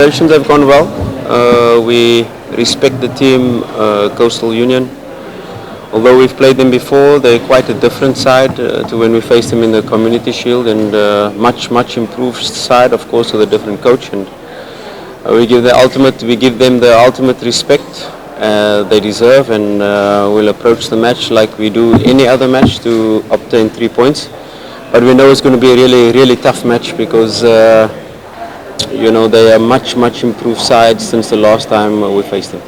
Preparations have gone well. We respect the team, Coastal Union. Although we've played them before, they're quite a different side to when we faced them in the Community Shield, and much improved side, of course, with a different coach. And we give them the ultimate respect they deserve, and we'll approach the match like we do any other match to obtain 3 points. But we know it's going to be a really tough match because they are much improved side since the last time we faced them.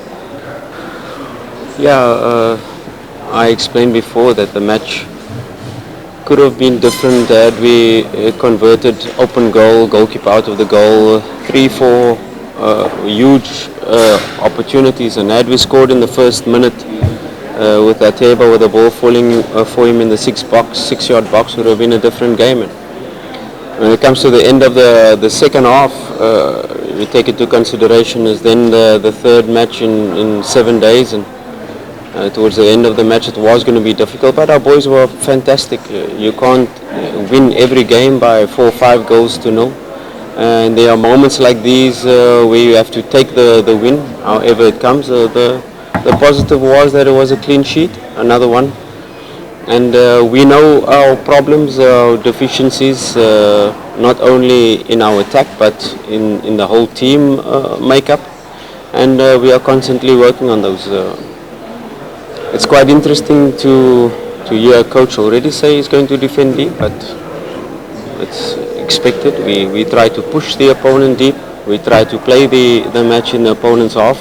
Yeah, I explained before that the match could have been different had we converted open goal, goalkeeper out of the goal, 3-4 huge opportunities, and had we scored in the first minute with Ateba with the ball falling for him in the 6-yard box, would have been a different game. And when it comes to the end of the second half, we take into consideration is then the third match in 7 days, and towards the end of the match it was going to be difficult, but our boys were fantastic. You can't win every game by 4 or 5 goals to 0. And there are moments like these where you have to take the win, however it comes. The positive was that it was a clean sheet, another one. And we know our problems, our deficiencies, not only in our attack but in the whole team makeup. And we are constantly working on those. It's quite interesting to hear a coach already say he's going to defend deep, but it's expected. We try to push the opponent deep. We try to play the match in the opponent's half.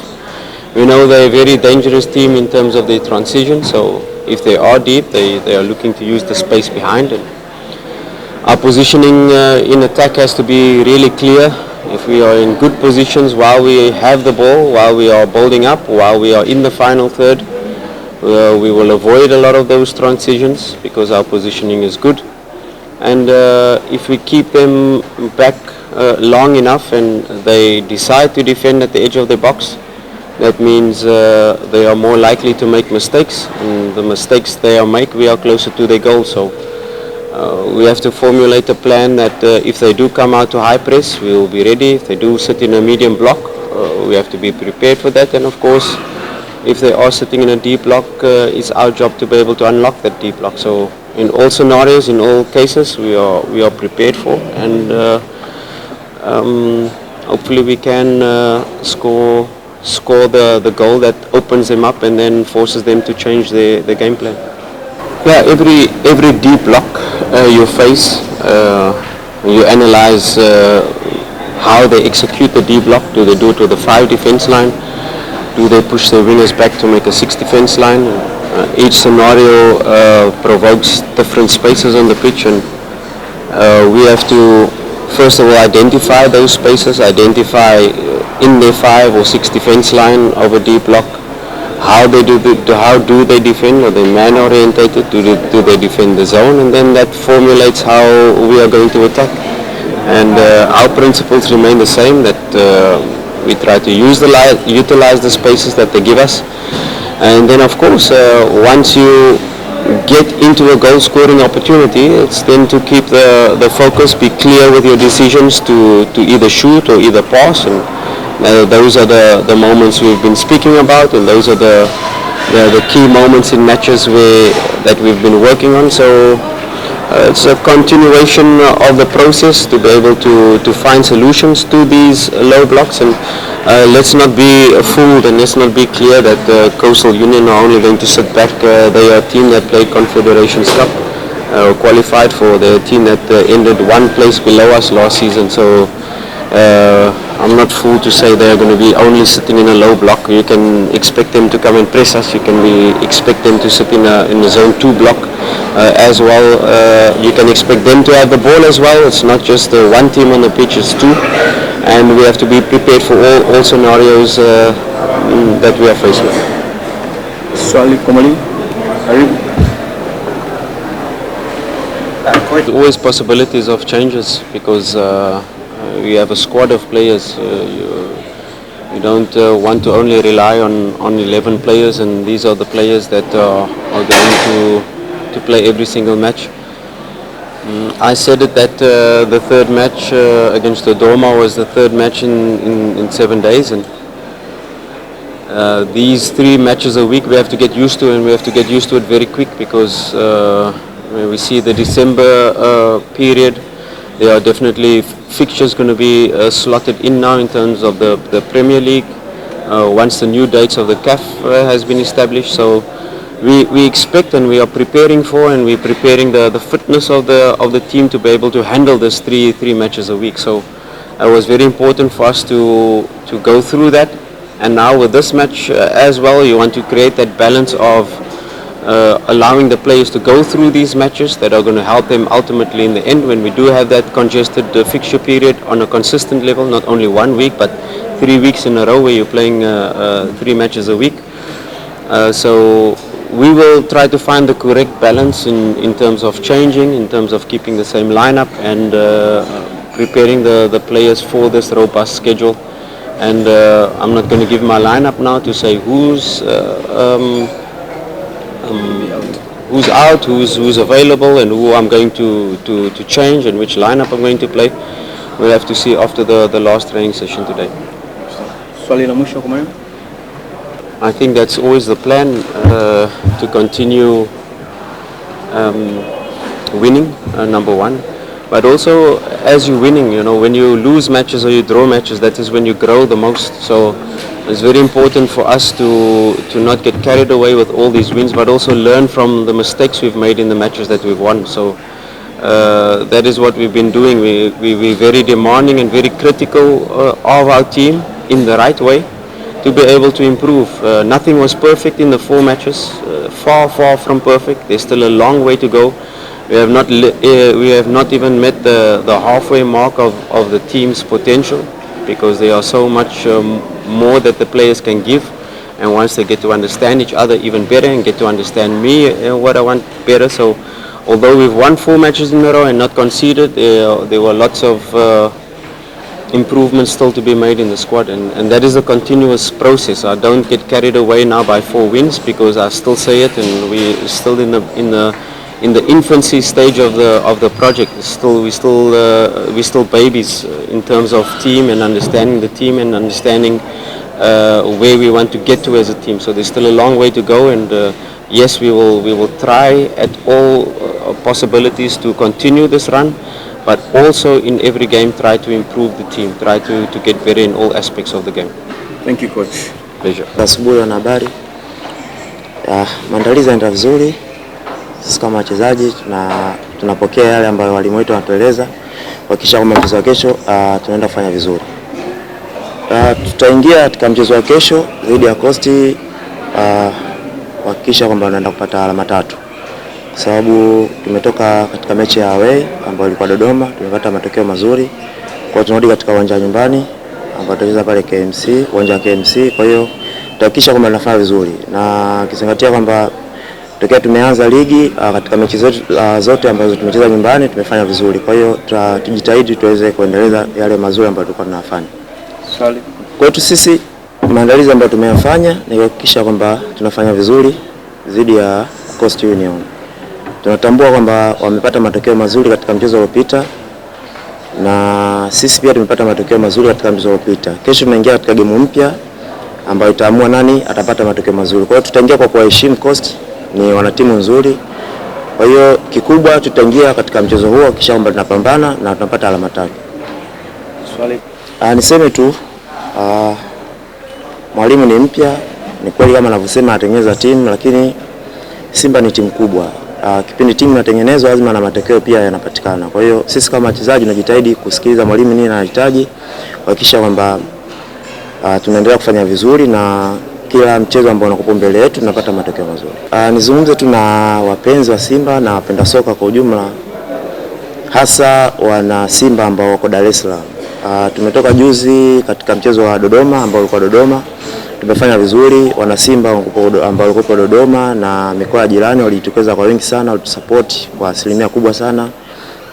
We know they're a very dangerous team in terms of their transition, so if they are deep, they are looking to use the space behind it. Our positioning in attack has to be really clear. If we are in good positions while we have the ball, while we are building up, while we are in the final third, we will avoid a lot of those transitions because our positioning is good. And if we keep them back long enough and they decide to defend at the edge of the box, that means they are more likely to make mistakes, and the mistakes they make, we are closer to their goal. So we have to formulate a plan that if they do come out to high press, we will be ready. If they do sit in a medium block, we have to be prepared for that. And of course, if they are sitting in a deep block, it's our job to be able to unlock that deep block. So in all scenarios, in all cases, we are prepared for, and hopefully we can score the goal that opens them up and then forces them to change the game plan. Yeah, every deep block you face, you analyze how they execute the deep block. Do they do it with a 5 defense line? Do they push their wingers back to make a 6 defense line? Each scenario provokes different spaces on the pitch, and we have to first of all identify those spaces, identify in their 5 or 6 defense line of a deep block how do they defend. Are they man orientated? Do they defend the zone? And then that formulates how we are going to attack. And our principles remain the same, that we try to utilize the spaces that they give us. And then of course, once you get into a goal scoring opportunity, it's then to keep the focus, be clear with your decisions to either shoot or either pass. And those are the moments we've been speaking about, and those are the key moments in matches that we've been working on. So it's a continuation of the process to be able to find solutions to these low blocks. And let's not be fooled, and let's not be clear that Coastal Union are only going to sit back. They are a team that played Confederations Cup, qualified for the team that ended 1 place below us last season. So I'm not fooled to say they're going to be only sitting in a low block. You can expect them to come and press us. You can expect them to sit in a zone 2 block as well. You can expect them to have the ball as well. It's not just one team on the pitch, it's 2. And we have to be prepared for all scenarios that we are facing. Always possibilities of changes because we have a squad of players. You don't want to only rely on 11 players, and these are the players that are going to play every single match. I said it that the third match against Dodoma was the third match in 7 days, and these 3 matches a week we have to get used to, and we have to get used to it very quick, because when we see the December period, there are definitely fixtures going to be slotted in now in terms of the Premier League once the new dates of the CAF has been established. So we expect, and we are preparing for, and we're preparing the fitness of the team to be able to handle this three matches a week. So it was very important for us to go through that. And now with this match as well, you want to create that balance of allowing the players to go through these matches that are going to help them ultimately in the end, when we do have that congested fixture period on a consistent level, not only 1 week but 3 weeks in a row where you're playing 3 matches a week. So we will try to find the correct balance in terms of changing, in terms of keeping the same lineup, and preparing the players for this robust schedule. And I'm not going to give my lineup now to say who's out, who's available, and who I'm going to change, and which lineup I'm going to play. We'll have to see after the last training session today. Swali la mwisho kwa I think that's always the plan, to continue winning, number one. But also, as you're winning, when you lose matches or you draw matches, that is when you grow the most. So it's very important for us to not get carried away with all these wins, but also learn from the mistakes we've made in the matches that we've won. So that is what we've been doing. We're very demanding and very critical of our team in the right way, to be able to improve. Nothing was perfect in the 4 matches, far from perfect. There's still a long way to go. We have not even met the halfway mark of the team's potential, because there are so much more that the players can give, and once they get to understand each other even better and get to understand me what I want better. So although we've won 4 matches in a row and not conceded, there were lots of improvements still to be made in the squad, and that is a continuous process. I don't get carried away now by 4 wins, because I still say it, and we're still in the infancy stage of the project. We're still babies in terms of team, and understanding the team, and understanding where we want to get to as a team. So there's still a long way to go, and yes, we will try at all possibilities to continue this run, but also in every game try to improve the team, try to get better in all aspects of the game. Thank you, coach. Pleasure. Asubuhi na habari. Maandalizi yanaenda vizuri. Sisi kama wachezaji tunapokea yale ambayo walimu wetu wanatueleza, kuhakikisha kwamba mchezo wa kesho tunaenda kufanya vizuri. Tutaingia katika mchezo wa kesho dhidi ya Coast kuhakikisha kwamba tunaenda kupata alama 3. Kwa sababu tumetoka katika mechi ya away ambayo ilikuwa Dodoma, tumepata matokeo mazuri. Kwa hiyo tunarudi katika uwanja nyumbani ambao tutacheza pale KMC, uwanja wa KMC. Kwa hiyo tutahakikisha kwamba tunafanya vizuri, na kizingatia kwamba tokea tumeanza ligi katika mechi zote ambazo tumecheza nyumbani tumefanya vizuri. Kwa hiyo tujitahidi tuweze kuendeleza yale mazuri ambayo tulikuwa tunafanya. Swali. Kwa hiyo sisi maandalizi ambayo tumeyafanya ni kuhakikisha kwamba tunafanya vizuri dhidi ya Coast Union. Tunatambua kwamba wamepata matokeo mazuri katika mchezo uliopita, na sisi pia tumepata matokeo mazuri katika mchezo uliopita. Kesho tunaingia katika game mpya ambayo itaamua nani atapata matokeo mazuri. Kwa hiyo tutaingia kwa kuheshimu Coast, ni wanatimu nzuri. Kwa hiyo kikubwa tutaingia katika mchezo huo kisha kwamba tunapambana na tunapata alama 3. Swali. Niseme tu mwalimu ni mpya, ni kweli kama anavyosema atengeneza timu, lakini Simba ni timu kubwa. Kipindi timu inatengenezwa lazima na matokeo pia yanapatikana. Kwa hiyo sisi kama wachezaji tunajitahidi kusikiliza mwalimu nini anahitaji, kuhakikisha kwamba tunaendelea kufanya vizuri, na kila mchezo ambao unakuwa mbele yetu tunapata matokeo mazuri. Nizungumze tu na wapenzi wa Simba na wapenda soka kwa ujumla, hasa wana Simba ambao wako Dar es Salaam. Tumetoka juzi katika mchezo wa Dodoma ambao ulikuwa Dodoma. Tumefanya vizuri. Wana Simba ambao walikuwa Dodoma na mikoa ya jirani walijitokeza kwa wingi sana, walitusupport kwa asilimia kubwa sana.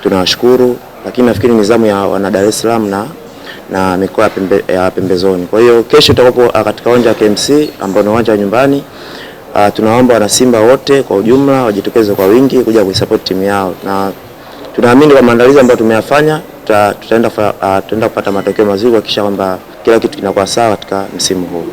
Tunawashukuru, lakini nafikiri nizamu ya wana Dar es Salaam na mikoa ya pembezoni. Kwa hiyo kesho tutakuwa katika uwanja wa KMC ambao ni uwanja wa nyumbani. Tunaomba wana Simba wote kwa ujumla wajitokeze kwa wingi kuja kuisupport timu yao, na tunaamini kwa maandalizi ambayo tumeyafanya tutaenda kupata matokeo mazuri, kisha kwamba kila kitu kinakuwa sawa katika msimu huu.